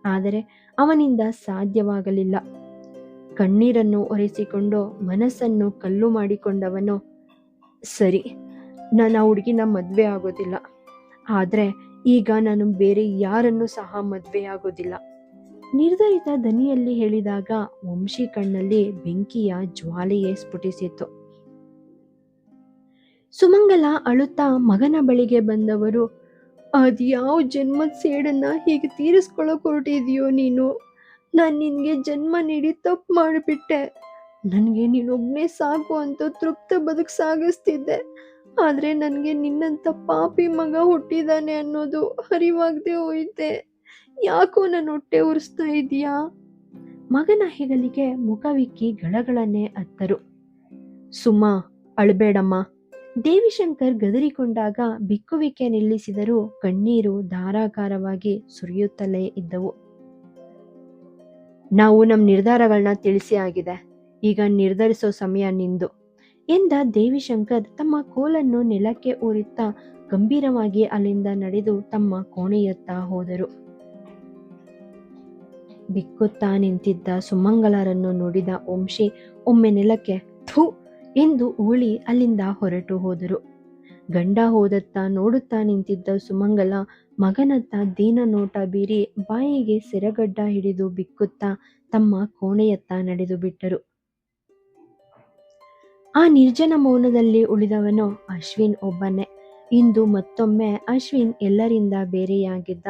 ಆದರೆ ಅವನಿಂದ ಸಾಧ್ಯವಾಗಲಿಲ್ಲ. ಕಣ್ಣೀರನ್ನು ಒರೆಸಿಕೊಂಡು ಮನಸ್ಸನ್ನು ಕಲ್ಲು ಮಾಡಿಕೊಂಡವನು, ಸರಿ, ನಾನು ಆ ಹುಡುಗಿನ ಮದುವೆ ಆಗೋದಿಲ್ಲ. ಆದರೆ ಈಗ ನಾನು ಬೇರೆ ಯಾರನ್ನೂ ಸಹ ಮದುವೆಯಾಗೋದಿಲ್ಲ. ನಿರ್ಧರಿತ ದನಿಯಲ್ಲಿ ಹೇಳಿದಾಗ ವಂಶಿ ಕಣ್ಣಲ್ಲಿ ಬೆಂಕಿಯ ಜ್ವಾಲೆಯೇ ಸ್ಫುಟಿಸಿತು. ಸುಮಂಗಲ ಅಳುತ್ತಾ ಮಗನ ಬಳಿಗೆ ಬಂದವರು, ಅದ್ಯಾವ ಜನ್ಮದ ಸೇಡನ್ನ ಹೀಗೆ ತೀರಿಸ್ಕೊಳ್ಳೋಕೆ ಹೊರಟಿದೆಯೋ ನೀನು? ನಾನು ನಿನಗೆ ಜನ್ಮ ನೀಡಿ ತಪ್ಪು ಮಾಡಿಬಿಟ್ಟೆ. ನನಗೆ ನೀನೊಬ್ಬನೇ ಸಾಕು ಅಂತ ತೃಪ್ತ ಬದುಕು ಸಾಗಿಸ್ತಿದ್ದೆ. ಆದರೆ ನನಗೆ ನಿನ್ನಂಥ ಪಾಪಿ ಮಗ ಹುಟ್ಟಿದಾನೆ ಅನ್ನೋದು ಅರಿವಾಗದೆ ಹೋಯ್ತೆ. ಯಾಕೋ ನನ್ನ ಹೊಟ್ಟೆ ಉರಿಸ್ತಾ ಇದೆಯಾ? ಮಗನ ಹೆಗಲಿಗೆ ಮುಖವಿಕ್ಕಿ ಗಳಗಳನ್ನೇ ಅತ್ತರು. ಸುಮಾ, ಅಳಬೇಡಮ್ಮ. ದೇವಿಶಂಕರ್ ಗದರಿಕೊಂಡಾಗ ಬಿಕ್ಕುವಿಕೆ ನಿಲ್ಲಿಸಿದರೂ ಕಣ್ಣೀರು ಧಾರಾಕಾರವಾಗಿ ಸುರಿಯುತ್ತಲೇ ಇದ್ದವು. ನಾವು ನಮ್ಮ ನಿರ್ಧಾರಗಳನ್ನ ತಿಳಿಸಿ ಆಗಿದೆ. ಈಗ ನಿರ್ಧರಿಸೋ ಸಮಯ ನಿಂದು ಎಂದ ದೇವಿಶಂಕರ್ ತಮ್ಮ ಕೋಲನ್ನು ನೆಲಕ್ಕೆ ಊರಿತ್ತಾ ಗಂಭೀರವಾಗಿ ಅಲ್ಲಿಂದ ನಡೆದು ತಮ್ಮ ಕೋಣೆಯತ್ತ ಹೋದರು. ಬಿಕ್ಕುತ್ತಾ ನಿಂತಿದ್ದ ಸುಮಂಗಲರನ್ನು ನೋಡಿದ ವಂಶಿ ಒಮ್ಮೆ ನೆಲಕ್ಕೆ ಥು ಎಂದು ಊಳಿ ಅಲ್ಲಿಂದ ಹೊರಟು ಹೋದರು. ಗಂಡ ಹೋದತ್ತ ನೋಡುತ್ತಾ ನಿಂತಿದ್ದ ಸುಮಂಗಲ ಮಗನತ್ತ ದೀನ ನೋಟ ಬೀರಿ ಬಾಯಿಗೆ ಸೆರಗಡ್ಡ ಹಿಡಿದು ಬಿಕ್ಕುತ್ತಾ ತಮ್ಮ ಕೋಣೆಯತ್ತ ನಡೆದು ಬಿಟ್ಟರು. ಆ ನಿರ್ಜನ ಮೌನದಲ್ಲಿ ಉಳಿದವನು ಅಶ್ವಿನ್ ಒಬ್ಬನೇ. ಇಂದು ಮತ್ತೊಮ್ಮೆ ಅಶ್ವಿನ್ ಎಲ್ಲರಿಂದ ಬೇರೆಯಾಗಿದ್ದ.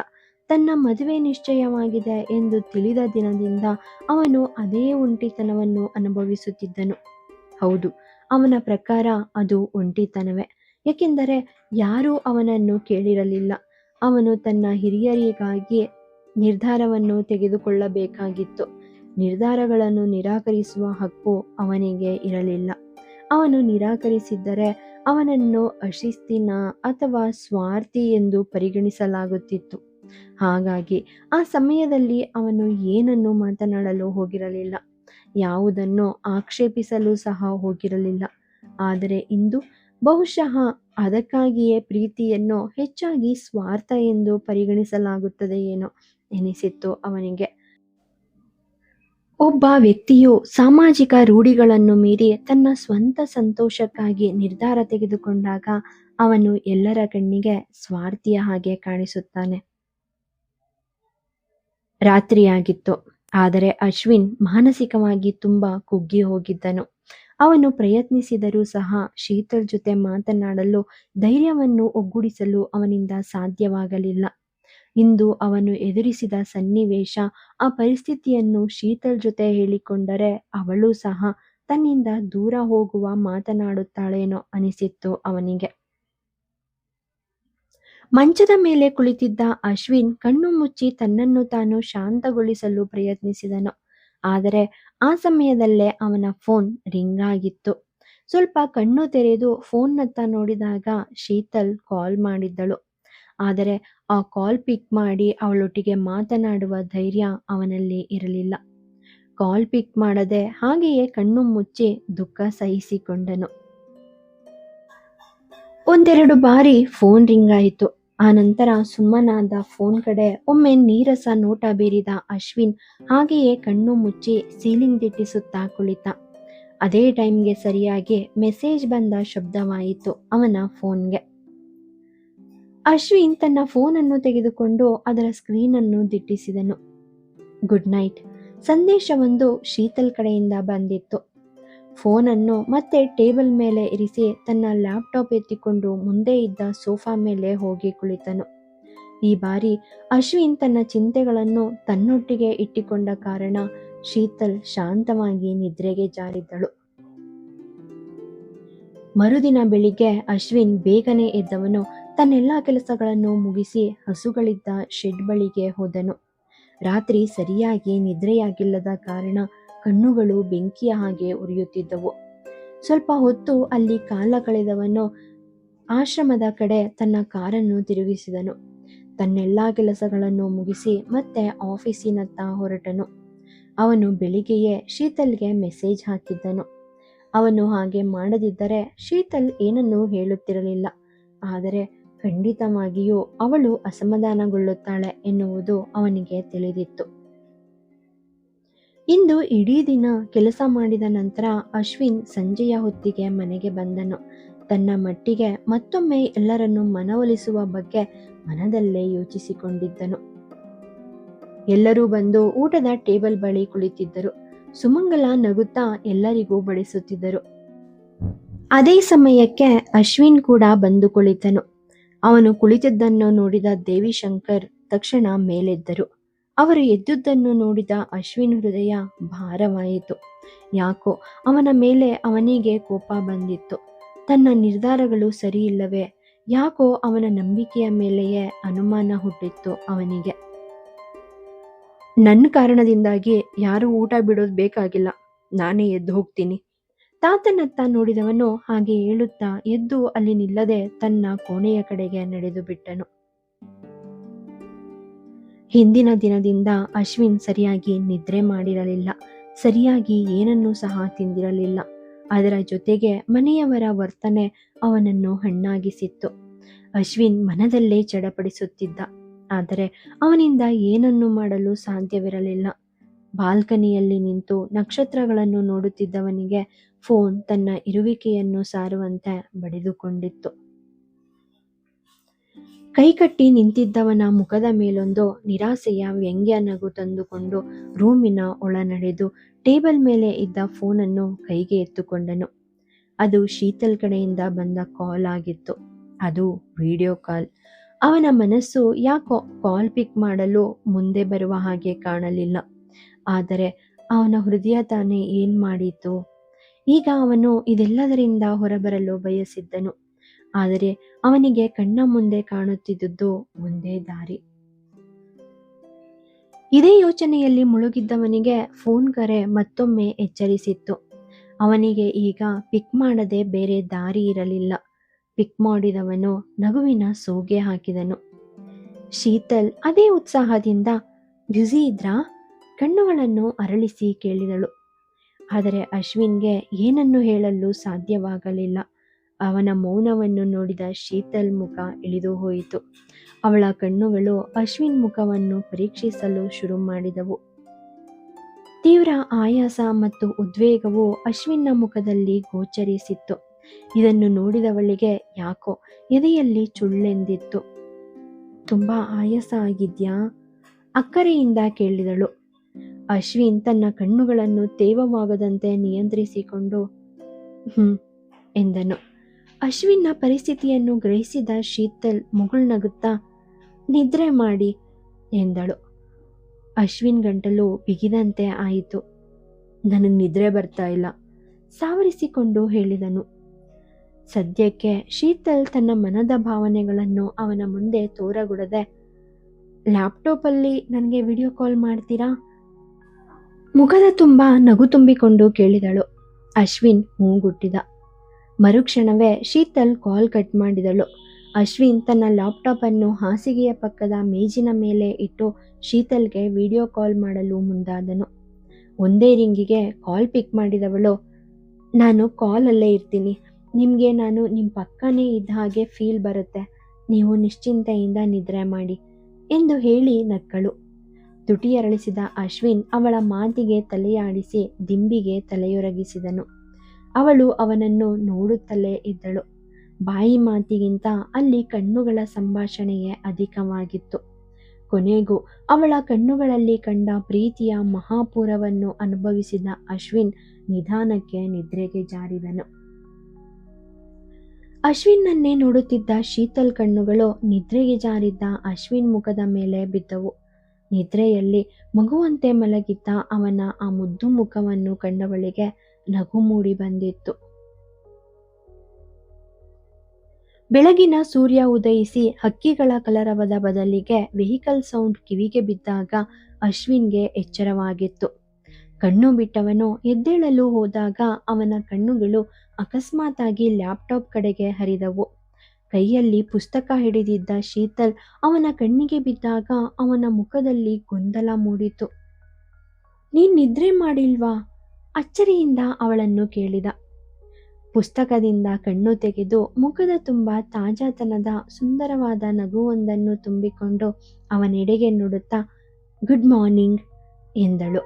ತನ್ನ ಮದುವೆ ನಿಶ್ಚಯವಾಗಿದೆ ಎಂದು ತಿಳಿದ ದಿನದಿಂದ ಅವನು ಅದೇ ಒಂಟಿತನವನ್ನು ಅನುಭವಿಸುತ್ತಿದ್ದನು. ಹೌದು, ಅವನ ಪ್ರಕಾರ ಅದು ಒಂಟಿತನವೇ. ಏಕೆಂದರೆ ಯಾರೂ ಅವನನ್ನು ಕೇಳಿರಲಿಲ್ಲ. ಅವನು ತನ್ನ ಹಿರಿಯರಿಗಾಗಿ ನಿರ್ಧಾರವನ್ನು ತೆಗೆದುಕೊಳ್ಳಬೇಕಾಗಿತ್ತು. ನಿರ್ಧಾರಗಳನ್ನು ನಿರಾಕರಿಸುವ ಹಕ್ಕು ಅವನಿಗೆ ಇರಲಿಲ್ಲ. ಅವನು ನಿರಾಕರಿಸಿದ್ದರೆ ಅವನನ್ನು ಅಶಿಸ್ತಿನ ಅಥವಾ ಸ್ವಾರ್ಥಿ ಎಂದು ಪರಿಗಣಿಸಲಾಗುತ್ತಿತ್ತು. ಹಾಗಾಗಿ ಆ ಸಮಯದಲ್ಲಿ ಅವನು ಏನನ್ನು ಮಾತನಾಡಲು ಹೋಗಿರಲಿಲ್ಲ, ಯಾವುದನ್ನು ಆಕ್ಷೇಪಿಸಲು ಸಹ ಹೋಗಿರಲಿಲ್ಲ. ಆದರೆ ಇಂದು ಬಹುಶಃ ಅದಕ್ಕಾಗಿಯೇ ಪ್ರೀತಿಯನ್ನು ಹೆಚ್ಚಾಗಿ ಸ್ವಾರ್ಥ ಎಂದು ಪರಿಗಣಿಸಲಾಗುತ್ತದೆ ಏನೋ ಎನಿಸಿತ್ತು ಅವನಿಗೆ. ಒಬ್ಬ ವ್ಯಕ್ತಿಯು ಸಾಮಾಜಿಕ ರೂಢಿಗಳನ್ನು ಮೀರಿ ತನ್ನ ಸ್ವಂತ ಸಂತೋಷಕ್ಕಾಗಿ ನಿರ್ಧಾರ ತೆಗೆದುಕೊಂಡಾಗ ಅವನು ಎಲ್ಲರ ಕಣ್ಣಿಗೆ ಸ್ವಾರ್ಥಿಯ ಹಾಗೆ ಕಾಣಿಸುತ್ತಾನೆ. ರಾತ್ರಿಯಾಗಿತ್ತು. ಆದರೆ ಅಶ್ವಿನ್ ಮಾನಸಿಕವಾಗಿ ತುಂಬಾ ಕುಗ್ಗಿ ಹೋಗಿದ್ದನು. ಅವನು ಪ್ರಯತ್ನಿಸಿದರೂ ಸಹ ಶೀತಲ್ ಜೊತೆ ಮಾತನಾಡಲು ಧೈರ್ಯವನ್ನು ಒಗ್ಗೂಡಿಸಲು ಅವನಿಂದ ಸಾಧ್ಯವಾಗಲಿಲ್ಲ. ಇಂದು ಅವನು ಎದುರಿಸಿದ ಸನ್ನಿವೇಶ, ಆ ಪರಿಸ್ಥಿತಿಯನ್ನು ಶೀತಲ್ ಜೊತೆ ಹೇಳಿಕೊಂಡರೆ ಅವಳು ಸಹ ತನ್ನಿಂದ ದೂರ ಹೋಗುವ ಮಾತನಾಡುತ್ತಾಳೇನೋ ಅನಿಸಿತ್ತು ಅವನಿಗೆ. ಮಂಚದ ಮೇಲೆ ಕುಳಿತಿದ್ದ ಅಶ್ವಿನ್ ಕಣ್ಣು ಮುಚ್ಚಿ ತನ್ನನ್ನು ತಾನು ಶಾಂತಗೊಳಿಸಲು ಪ್ರಯತ್ನಿಸಿದನು. ಆದರೆ ಆ ಸಮಯದಲ್ಲೇ ಅವನ ಫೋನ್ ರಿಂಗ್ ಆಗಿತ್ತು. ಸ್ವಲ್ಪ ಕಣ್ಣು ತೆರೆದು ಫೋನ್ನತ್ತ ನೋಡಿದಾಗ ಶೀತಲ್ ಕಾಲ್ ಮಾಡಿದ್ದಳು. ಆದರೆ ಆ ಕಾಲ್ ಪಿಕ್ ಮಾಡಿ ಅವಳೊಟ್ಟಿಗೆ ಮಾತನಾಡುವ ಧೈರ್ಯ ಅವನಲ್ಲಿ ಇರಲಿಲ್ಲ. ಕಾಲ್ ಪಿಕ್ ಮಾಡದೆ ಹಾಗೆಯೇ ಕಣ್ಣು ಮುಚ್ಚಿ ದುಃಖ ಸಹಿಸಿಕೊಂಡನು. ಒಂದೆರಡು ಬಾರಿ ಫೋನ್ ರಿಂಗ್ ಆಯಿತು. ಆನಂತರ ಸುಮ್ಮನಾದ ಫೋನ್ ಕಡೆ ಒಮ್ಮೆ ನೀರಸ ನೋಟ ಬೀರಿದ ಅಶ್ವಿನ್ ಹಾಗೆಯೇ ಕಣ್ಣು ಮುಚ್ಚಿ ಸೀಲಿಂಗ್ ದಿಟ್ಟಿಸುತ್ತಾ ಕುಳಿತ. ಅದೇ ಟೈಮ್ಗೆ ಸರಿಯಾಗಿ ಮೆಸೇಜ್ ಬಂದ ಶಬ್ದವಾಯಿತು ಅವನ ಫೋನ್ಗೆ. ಅಶ್ವಿನ್ ತನ್ನ ಫೋನನ್ನು ತೆಗೆದುಕೊಂಡು ಅದರ ಸ್ಕ್ರೀನನ್ನು ದಿಟ್ಟಿಸಿದನು. ಗುಡ್ ನೈಟ್ ಸಂದೇಶವೊಂದು ಶೀತಲ್ ಕಡೆಯಿಂದ ಬಂದಿತ್ತು. ಫೋನನ್ನು ಮತ್ತೆ ಟೇಬಲ್ ಮೇಲೆ ಇರಿಸಿ ತನ್ನ ಲ್ಯಾಪ್ಟಾಪ್ ಎತ್ತಿಕೊಂಡು ಮುಂದೆ ಇದ್ದ ಸೋಫಾ ಮೇಲೆ ಹೋಗಿ ಕುಳಿತನು. ಈ ಬಾರಿ ಅಶ್ವಿನ್ ತನ್ನ ಚಿಂತೆಗಳನ್ನು ತನ್ನೊಟ್ಟಿಗೆ ಇಟ್ಟಿಕೊಂಡ ಕಾರಣ ಶೀತಲ್ ಶಾಂತವಾಗಿ ನಿದ್ರೆಗೆ ಜಾರಿದ್ದಳು. ಮರುದಿನ ಬೆಳಿಗ್ಗೆ ಅಶ್ವಿನ್ ಬೇಗನೆ ಎದ್ದವನು ತನ್ನೆಲ್ಲ ಕೆಲಸಗಳನ್ನು ಮುಗಿಸಿ ಹಸುಗಳಿದ್ದ ಶೆಡ್ ಬಳಿಗೆ ಹೋದನು. ರಾತ್ರಿ ಸರಿಯಾಗಿ ನಿದ್ರೆಯಾಗಿಲ್ಲದ ಕಾರಣ ಕಣ್ಣುಗಳು ಬೆಂಕಿಯ ಹಾಗೆ ಉರಿಯುತ್ತಿದ್ದವು. ಸ್ವಲ್ಪ ಹೊತ್ತು ಅಲ್ಲಿ ಕಾಲ ಕಳೆದವನು ಆಶ್ರಮದ ಕಡೆ ತನ್ನ ಕಾರನ್ನು ತಿರುಗಿಸಿದನು. ತನ್ನೆಲ್ಲ ಕೆಲಸಗಳನ್ನು ಮುಗಿಸಿ ಮತ್ತೆ ಆಫೀಸಿನತ್ತ ಹೊರಟನು. ಅವನು ಬೆಳಿಗ್ಗೆಯೇ ಶೀತಲ್ಗೆ ಮೆಸೇಜ್ ಹಾಕಿದ್ದನು. ಅವನು ಹಾಗೆ ಮಾಡದಿದ್ದರೆ ಶೀತಲ್ ಏನನ್ನೂ ಹೇಳುತ್ತಿರಲಿಲ್ಲ. ಆದರೆ ಖಂಡಿತವಾಗಿಯೂ ಅವಳು ಅಸಮಾಧಾನಗೊಳ್ಳುತ್ತಾಳೆ ಎನ್ನುವುದು ಅವನಿಗೆ ತಿಳಿದಿತ್ತು. ಇಂದು ಇಡೀ ದಿನ ಕೆಲಸ ಮಾಡಿದ ನಂತರ ಅಶ್ವಿನ್ ಸಂಜೆಯ ಹೊತ್ತಿಗೆ ಮನೆಗೆ ಬಂದನು. ತನ್ನ ಮಟ್ಟಿಗೆ ಮತ್ತೊಮ್ಮೆ ಎಲ್ಲರನ್ನು ಮನವೊಲಿಸುವ ಬಗ್ಗೆ ಮನದಲ್ಲೇ ಯೋಚಿಸಿಕೊಂಡಿದ್ದನು. ಎಲ್ಲರೂ ಬಂದು ಊಟದ ಟೇಬಲ್ ಬಳಿ ಕುಳಿತಿದ್ದರು. ಸುಮಂಗಲ ನಗುತ್ತಾ ಎಲ್ಲರಿಗೂ ಬಡಿಸುತ್ತಿದ್ದರು. ಅದೇ ಸಮಯಕ್ಕೆ ಅಶ್ವಿನ್ ಕೂಡ ಬಂದು ಕುಳಿತನು. ಅವನು ಕುಳಿತಿದ್ದನ್ನು ನೋಡಿದ ದೇವಿಶಂಕರ್ ತಕ್ಷಣ ಮೇಲೆದ್ದರು. ಅವರು ಎದ್ದುದನ್ನು ನೋಡಿದ ಅಶ್ವಿನ್ ಹೃದಯ ಭಾರವಾಯಿತು. ಯಾಕೋ ಅವನ ಮೇಲೆ ಅವನಿಗೆ ಕೋಪ ಬಂದಿತ್ತು. ತನ್ನ ನಿರ್ಧಾರಗಳು ಸರಿಯಿಲ್ಲವೇ? ಯಾಕೋ ಅವನ ನಂಬಿಕೆಯ ಮೇಲೆಯೇ ಅನುಮಾನ ಹುಟ್ಟಿತ್ತು ಅವನಿಗೆ. ನನ್ನ ಕಾರಣದಿಂದಾಗಿ ಯಾರು ಊಟ ಬಿಡೋದು ಬೇಕಾಗಿಲ್ಲ, ನಾನೇ ಎದ್ದು ಹೋಗ್ತೀನಿ. ತಾತನತ್ತ ನೋಡಿದವನು ಹಾಗೆ ಹೇಳುತ್ತಾ ಎದ್ದು ಅಲ್ಲಿ ನಿಲ್ಲದೆ ತನ್ನ ಕೋಣೆಯ ಕಡೆಗೆ ನಡೆದು ಬಿಟ್ಟನು. ಹಿಂದಿನ ದಿನದಿಂದ ಅಶ್ವಿನ್ ಸರಿಯಾಗಿ ನಿದ್ರೆ ಮಾಡಿರಲಿಲ್ಲ. ಸರಿಯಾಗಿ ಏನನ್ನೂ ಸಹ ತಿಂದಿರಲಿಲ್ಲ. ಅದರ ಜೊತೆಗೆ ಮನೆಯವರ ವರ್ತನೆ ಅವನನ್ನು ಹಣ್ಣಾಗಿಸಿತ್ತು. ಅಶ್ವಿನ್ ಮನದಲ್ಲೇ ಚಡಪಡಿಸುತ್ತಿದ್ದ. ಆದರೆ ಅವನಿಂದ ಏನನ್ನೂ ಮಾಡಲು ಸಾಧ್ಯವಿರಲಿಲ್ಲ. ಬಾಲ್ಕನಿಯಲ್ಲಿ ನಿಂತು ನಕ್ಷತ್ರಗಳನ್ನು ನೋಡುತ್ತಿದ್ದವನಿಗೆ ಫೋನ್ ತನ್ನ ಇರುವಿಕೆಯನ್ನು ಸಾರುವಂತೆ ಬಡಿದುಕೊಂಡಿತ್ತು. ಕೈಕಟ್ಟಿ ನಿಂತಿದ್ದವನ ಮುಖದ ಮೇಲೊಂದು ನಿರಾಸೆಯ ವ್ಯಂಗ್ಯ ನಗು ತಂದುಕೊಂಡು ರೂಮಿನ ಒಳ ನಡೆದು ಟೇಬಲ್ ಮೇಲೆ ಇದ್ದ ಫೋನನ್ನು ಕೈಗೆ ಎತ್ತುಕೊಂಡನು. ಅದು ಶೀತಲ್ ಕಡೆಯಿಂದ ಬಂದ ಕಾಲ್ ಆಗಿತ್ತು. ಅದು ವಿಡಿಯೋ ಕಾಲ್. ಅವನ ಮನಸ್ಸು ಯಾಕೋ ಕಾಲ್ ಪಿಕ್ ಮಾಡಲು ಮುಂದೆ ಬರುವ ಹಾಗೆ ಕಾಣಲಿಲ್ಲ. ಆದರೆ ಅವನ ಹೃದಯ ತಾನೇ ಏನ್ ಮಾಡಿತು? ಈಗ ಅವನು ಇದೆಲ್ಲದರಿಂದ ಹೊರಬರಲು ಬಯಸಿದ್ದನು. ಆದರೆ ಅವನಿಗೆ ಕಣ್ಣ ಮುಂದೆ ಕಾಣುತ್ತಿದ್ದುದು ಒಂದೇ ದಾರಿ. ಇದೇ ಯೋಚನೆಯಲ್ಲಿ ಮುಳುಗಿದ್ದವನಿಗೆ ಫೋನ್ ಕರೆ ಮತ್ತೊಮ್ಮೆ ಎಚ್ಚರಿಸಿತ್ತು. ಅವನಿಗೆ ಈಗ ಪಿಕ್ ಮಾಡದೆ ಬೇರೆ ದಾರಿ ಇರಲಿಲ್ಲ. ಪಿಕ್ ಮಾಡಿದವನು ನಗುವಿನ ಸೋಗೆ ಹಾಕಿದನು. ಶೀತಲ್ ಅದೇ ಉತ್ಸಾಹದಿಂದ ಬ್ಯುಸಿ ಇದ್ರಾ? ಕಣ್ಣುಗಳನ್ನು ಅರಳಿಸಿ ಕೇಳಿದಳು. ಆದರೆ ಅಶ್ವಿನ್ಗೆ ಏನನ್ನು ಹೇಳಲು ಸಾಧ್ಯವಾಗಲಿಲ್ಲ. ಅವನ ಮೌನವನ್ನು ನೋಡಿದ ಶೀತಲ್ ಮುಖ ಇಳಿದು ಹೋಯಿತು. ಅವಳ ಕಣ್ಣುಗಳು ಅಶ್ವಿನ್ ಮುಖವನ್ನು ಪರೀಕ್ಷಿಸಲು ಶುರು ಮಾಡಿದವು. ತೀವ್ರ ಆಯಾಸ ಮತ್ತು ಉದ್ವೇಗವು ಅಶ್ವಿನ್ನ ಮುಖದಲ್ಲಿ ಗೋಚರಿಸಿತ್ತು. ಇದನ್ನು ನೋಡಿದವಳಿಗೆ ಯಾಕೋ ಎದೆಯಲ್ಲಿ ಚುಳ್ಳೆಂದಿತ್ತು. ತುಂಬಾ ಆಯಾಸ ಆಗಿದ್ಯಾ? ಅಕ್ಕರೆಯಿಂದ ಕೇಳಿದಳು. ಅಶ್ವಿನ್ ತನ್ನ ಕಣ್ಣುಗಳನ್ನು ತೇವವಾಗದಂತೆ ನಿಯಂತ್ರಿಸಿಕೊಂಡು ಎಂದನು. ಅಶ್ವಿನ್ನ ಪರಿಸ್ಥಿತಿಯನ್ನು ಗ್ರಹಿಸಿದ ಶೀತಲ್ ಮುಗುಳ್ನಗುತ್ತಾ ನಿದ್ರೆ ಮಾಡಿ ಎಂದಳು. ಅಶ್ವಿನ್ ಗಂಟಲು ಬಿಗಿದಂತೆ ಆಯಿತು. ನನಗೆ ನಿದ್ರೆ ಬರ್ತಾ ಇಲ್ಲ, ಸಾವರಿಸಿಕೊಂಡು ಹೇಳಿದನು. ಸದ್ಯಕ್ಕೆ ಶೀತಲ್ ತನ್ನ ಮನದ ಭಾವನೆಗಳನ್ನು ಅವನ ಮುಂದೆ ತೋರಗೊಡದೆ, ಲ್ಯಾಪ್ಟಾಪಲ್ಲಿ ನನಗೆ ವಿಡಿಯೋ ಕಾಲ್ ಮಾಡ್ತೀರಾ? ಮುಖದ ತುಂಬ ನಗು ತುಂಬಿಕೊಂಡು ಕೇಳಿದಳು. ಅಶ್ವಿನ್ ಮೂಗುಟ್ಟಿದ. ಮರುಕ್ಷಣವೇ ಶೀತಲ್ ಕಾಲ್ ಕಟ್ ಮಾಡಿದಳು. ಅಶ್ವಿನ್ ತನ್ನ ಲ್ಯಾಪ್ಟಾಪ್ ಅನ್ನು ಹಾಸಿಗೆಯ ಪಕ್ಕದ ಮೇಜಿನ ಮೇಲೆ ಇಟ್ಟು ಶೀತಲ್ಗೆ ವಿಡಿಯೋ ಕಾಲ್ ಮಾಡಲು ಮುಂದಾದನು. ಒಂದೇ ರಿಂಗಿಗೆ ಕಾಲ್ ಪಿಕ್ ಮಾಡಿದವಳು, ನಾನು ಕಾಲಲ್ಲೇ ಇರ್ತೀನಿ, ನಿಮಗೆ ನಾನು ನಿಮ್ಮ ಪಕ್ಕನೇ ಇದ್ದ ಹಾಗೆ ಫೀಲ್ ಬರುತ್ತೆ, ನೀವು ನಿಶ್ಚಿಂತೆಯಿಂದ ನಿದ್ರೆ ಮಾಡಿ ಎಂದು ಹೇಳಿ ನಕ್ಕಳು. ತುಟಿಯರಳಿಸಿದ ಅಶ್ವಿನ್ ಅವಳ ಮಾತಿಗೆ ತಲೆಯಾಡಿಸಿ ದಿಂಬಿಗೆ ತಲೆಯೊರಗಿಸಿದನು. ಅವಳು ಅವನನ್ನು ನೋಡುತ್ತಲೇ ಇದ್ದಳು. ಬಾಯಿ ಮಾತಿಗಿಂತ ಅಲ್ಲಿ ಕಣ್ಣುಗಳ ಸಂಭಾಷಣೆಯೇ ಅಧಿಕವಾಗಿತ್ತು. ಕೊನೆಗೂ ಅವಳ ಕಣ್ಣುಗಳಲ್ಲಿ ಕಂಡ ಪ್ರೀತಿಯ ಮಹಾಪೂರವನ್ನು ಅನುಭವಿಸಿದ ಅಶ್ವಿನ್ ನಿಧಾನಕ್ಕೆ ನಿದ್ರೆಗೆ ಜಾರಿದನು. ಅಶ್ವಿನ್ನನ್ನೇ ನೋಡುತ್ತಿದ್ದ ಶೀತಲ್ ಕಣ್ಣುಗಳು ನಿದ್ರೆಗೆ ಜಾರಿದ್ದ ಅಶ್ವಿನ್ ಮುಖದ ಮೇಲೆ ಬಿದ್ದವು. ನಿದ್ರೆಯಲ್ಲಿ ಮಗುವಂತೆ ಮಲಗಿದ್ದ ಅವನ ಆ ಮುದ್ದು ಮುಖವನ್ನು ಕಂಡವಳಿಗೆ ನಗು ಮೂಡಿ ಬಂದಿತ್ತು. ಬೆಳಗಿನ ಸೂರ್ಯ ಉದಯಿಸಿ ಹಕ್ಕಿಗಳ ಕಲರವದ ಬದಲಿಗೆ ವೆಹಿಕಲ್ ಸೌಂಡ್ ಕಿವಿಗೆ ಬಿದ್ದಾಗ ಅಶ್ವಿನ್ಗೆ ಎಚ್ಚರವಾಗಿತ್ತು. ಕಣ್ಣು ಬಿಟ್ಟವನು ಎದ್ದೇಳಲು ಹೋದಾಗ ಅವನ ಕಣ್ಣುಗಳು ಅಕಸ್ಮಾತಾಗಿ ಲ್ಯಾಪ್ಟಾಪ್ ಕಡೆಗೆ ಹರಿದವು. ಕೈಯಲ್ಲಿ ಪುಸ್ತಕ ಹಿಡಿದಿದ್ದ ಶೀತಲ್ ಅವನ ಕಣ್ಣಿಗೆ ಬಿದ್ದಾಗ ಅವನ ಮುಖದಲ್ಲಿ ಗೊಂದಲ ಮೂಡಿತು. ನೀನ್ ನಿದ್ರೆ ಮಾಡಿಲ್ವಾ? ಅಚ್ಚರಿಯಿಂದ ಅವಳನ್ನು ಕೇಳಿದ. ಪುಸ್ತಕದಿಂದ ಕಣ್ಣು ತೆಗೆದು ಮುಖದ ತುಂಬ ತಾಜಾತನದ ಸುಂದರವಾದ ನಗುವೊಂದನ್ನು ತುಂಬಿಕೊಂಡು ಅವನೆಡೆಗೆ ನೋಡುತ್ತಾ ಗುಡ್ ಮಾರ್ನಿಂಗ್ ಎಂದಳು.